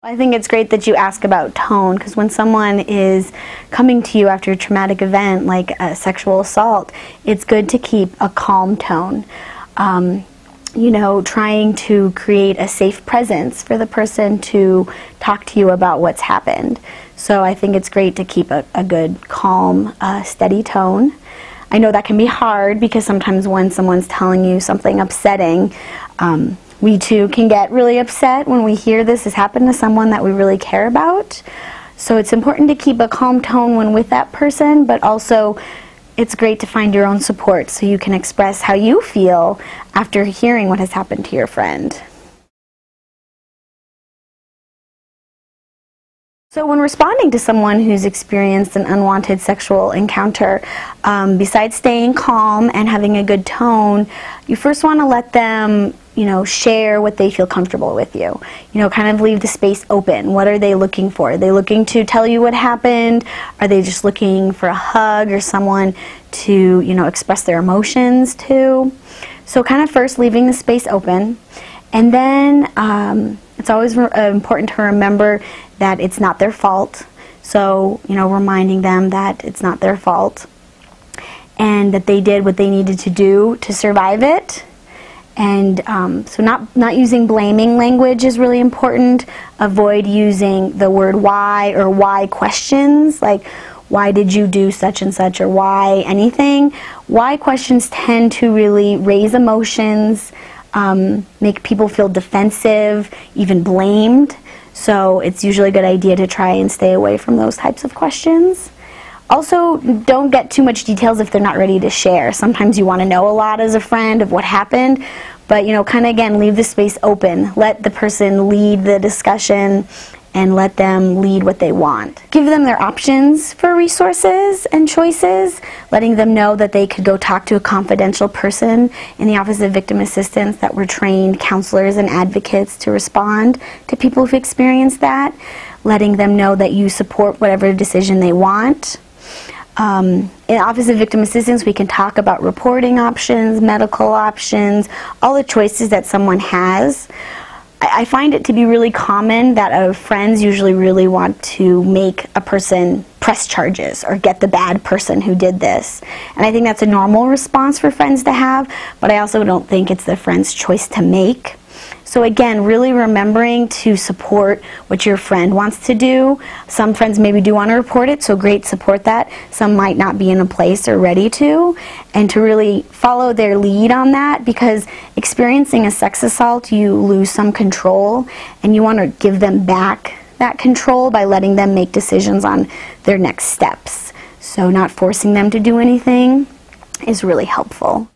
I think it's great that you ask about tone, because when someone is coming to you after a traumatic event like a sexual assault, it's good to keep a calm tone. You know, trying to create a safe presence for the person to talk to you about what's happened. So I think it's great to keep a good, calm, steady tone. I know that can be hard because sometimes when someone's telling you something upsetting, we too can get really upset when we hear this has happened to someone that we really care about. So it's important to keep a calm tone when with that person, but also it's great to find your own support so you can express how you feel after hearing what has happened to your friend. So when responding to someone who's experienced an unwanted sexual encounter, besides staying calm and having a good tone, you first want to let them, you know, share what they feel comfortable with you. You know, kind of leave the space open. What are they looking for? Are they looking to tell you what happened? Are they just looking for a hug or someone to, you know, express their emotions to? So kind of first leaving the space open. And then it's always important to remember that it's not their fault. So, you know, reminding them that it's not their fault and that they did what they needed to do to survive it. And so not using blaming language is really important. Avoid using the word why or why questions, like why did you do such and such or why anything. Why questions tend to really raise emotions, make people feel defensive, even blamed. So it's usually a good idea to try and stay away from those types of questions. Also, don't get too much details if they're not ready to share. Sometimes you want to know a lot as a friend of what happened, but, you know, kind of again, leave the space open. Let the person lead the discussion and let them lead what they want. Give them their options for resources and choices, letting them know that they could go talk to a confidential person in the Office of Victim Assistance that were trained counselors and advocates to respond to people who've experienced that, letting them know that you support whatever decision they want. In the Office of Victim Assistance, we can talk about reporting options, medical options, all the choices that someone has. I find it to be really common that friends usually really want to make a person press charges or get the bad person who did this. And I think that's a normal response for friends to have, but I also don't think it's the friend's choice to make. So again, really remembering to support what your friend wants to do. Some friends maybe do want to report it, so great, support that. Some might not be in a place or ready to. And to really follow their lead on that, because experiencing a sex assault, you lose some control, and you want to give them back that control by letting them make decisions on their next steps. So not forcing them to do anything is really helpful.